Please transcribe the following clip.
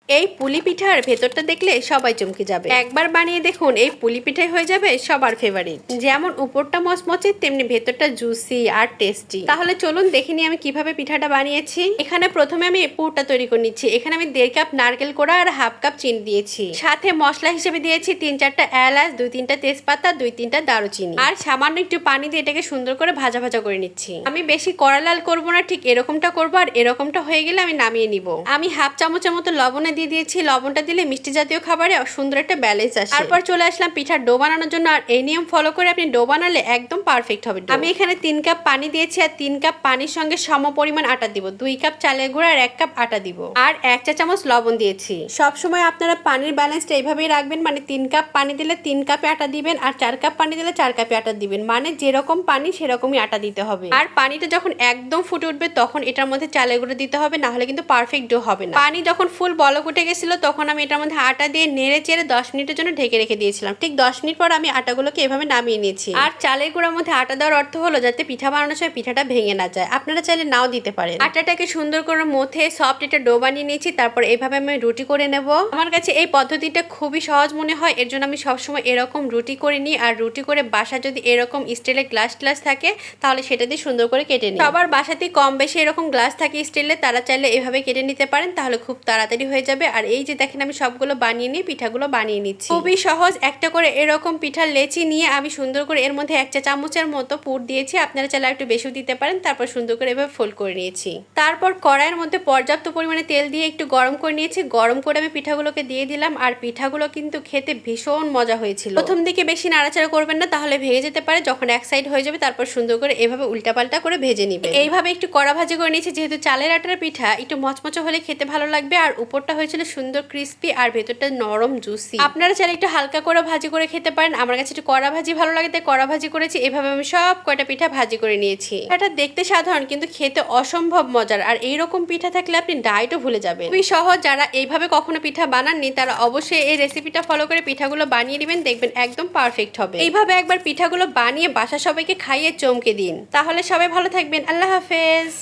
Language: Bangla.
এই পুলি পিঠার ভেতরটা দেখলে সবাই চমকে যাবে। একবার বানিয়ে দেখুন, এই পুলি পিঠাই হয়ে যাবে সবার ফেভারিট। যেমন উপরটা মচমচে তেমনি ভেতরটা জুসি আর টেস্টি। তাহলে চলুন দেখে নিই আমি কিভাবে পিঠাটা বানিয়েছি। এখানে প্রথমে আমি পুরটা তৈরি করে নিচ্ছি। এখানে আমি 1.5 কাপ নারকেল কোড়া আর 1/2 কাপ চিনি দিয়েছি। সাথে মশলা হিসেবে দিয়েছি 3-4টা এলাচ, 2-3টা তেজপাতা, 2-3টা দারুচিনি আর সামান্য একটু পানি দিয়ে এটাকে সুন্দর করে ভাজা ভাজা করে নিচ্ছি। আমি বেশি কড়া লাল করবো না, ঠিক এরকমটা করবো। আর এরকমটা হয়ে গেলে আমি নামিয়ে নিব। আমি 1/2 চামচের মতো লবণ দিয়ে দিয়েছি। লবণটা দিলে মিষ্টি জাতীয় খাবারে সুন্দর একটা ব্যালেন্স আসে। তারপর চলে আসলাম পিঠার ডো বানানোর জন্য। আর এই নিয়ম ফলো করে আপনি ডো বানালে একদম পারফেক্ট হবে। আমি এখানে 3 কাপ পানি দিয়েছি আর 3 কাপ পানির সঙ্গে সম পরিমাণ আটা দিব। 2 কাপ চালের গুঁড়া আর 1 কাপ আটা দিব আর 1 চা চামচ লবণ দিয়েছি। সব সময় আপনারা পানির ব্যালেন্সটা এইভাবেই রাখবেন, মানে 3 কাপ পানি দিলে 3 কাপে আটা দিবেন আর 4 কাপ পানি দিলে 4 কাপে আটা দিবেন। মানে যেরকম পানি সেরকমই আটা দিতে হবে। আর পানিটা যখন একদম ফুটে উঠবে তখন এটার মধ্যে চালের গুঁড়ো দিতে হবে, না হলে কিন্তু পারফেক্ট ডো হবে না। পানি যখন ফুল বলক উঠে গেছিল তখন আমি এটার মধ্যে আটা দিয়ে নেড়ে চেড়ে 10 মিনিটের জন্য ঢেকে রেখে দিয়েছিলাম। ঠিক 10 মিনিট পর আমি আটাগুলোকে এভাবে নামিয়ে নিয়েছি। আর চালের গুঁড়ার মধ্যে আটা দেওয়ার অর্থ হলো যাতে পিঠা বানানোর সময় পিঠাটা ভেঙে না যায়। আপনারা চাইলে নাও দিতে পারেন। আটাটাকে সুন্দর করে মথে সফট একটা ডো বানিয়ে নিয়েছি। তারপর এইভাবে আমি রুটি করে নেব। আমার কাছে এই পদ্ধতিটা খুবই সহজ মনে হয়, এর জন্য আমি সবসময় এরকম রুটি করে নিই। আর রুটি করে বাসা যদি এরকম স্টিলের গ্লাস থাকে তাহলে সেটা দিয়ে সুন্দর করে কেটে নিই। সবার বাসাতেই কম বেশি এরকম গ্লাস থাকে স্টিলের, তারা চাইলে এভাবে কেটে নিতে পারেন, তাহলে খুব তাড়াতাড়ি হয়ে যাবে। আর এই যে দেখেন আমি সবগুলো বানিয়ে নিয়ে পিঠাগুলো বানিয়ে নিচ্ছি। খুবই সহজ। একটা করে এরকম পিঠার লেচি নিয়ে আমি সুন্দর করে এর মধ্যে 1 চা চামচের মতো পুর দিয়েছি। আপনারা চাইলে একটু বেশিও দিতে পারেন। তারপর সুন্দর করে এভাবে ফোল্ড করে নিয়েছি। তারপর কড়াইয়ের মধ্যে পর্যাপ্ত পরিমাণে তেল দিয়ে একটু গরম করে নিয়েছি। গরম করে আমি পিঠাগুলোকে দিয়ে দিলাম। আর পিঠাগুলো কিন্তু খেতে ভীষণ মজা হয়েছিল। প্রথম দিকে বেশি নাড়াচাড়া করবেন না, তাহলে ভেঙে যেতে পারে। যখন এক সাইড হয়ে যাবে তারপর সুন্দর করে এভাবে উল্টাপাল্টা করে ভেজে নিবেন। এইভাবে একটু কড়া ভাজি করে নিয়েছি, যেহেতু চালের আটার পিঠা একটু মচমচে হলে খেতে ভালো লাগবে। আর উপরটা হয়েছিল সুন্দর ক্রিস্পি আর ভেতরটা নরম জুসি। আপনারা চাইলে একটু হালকা করে ভাজি করে খেতে পারেন। আমার কাছে একটু কড়া ভাজি ভালো লাগে তাই কড়া ভাজি করেছি। এভাবে আমি সব কয়টা পিঠা ভাজি করে নিয়েছি। এটা দেখতে সাধারণ কিন্তু খেতে অসম্ভব মজার। আর এইরকম পিঠা থাকলে আপনি ডায়েটও ভুলে যাবেন। খুবই সহজ। যারা এইভাবে কখনো পিঠা বানাননি তারা অবশ্যই এই রেসিপিটা ফলো করে পিঠাগুলো বানিয়ে নেবেন, দেখবেন একদম পারফেক্ট হবে। এইভাবে একবার পিঠাগুলো বানিয়ে বাসা সবাইকে খাইয়ে চমকে দিন। তাহলে সবাই ভালো থাকবেন। আল্লাহ হাফেজ।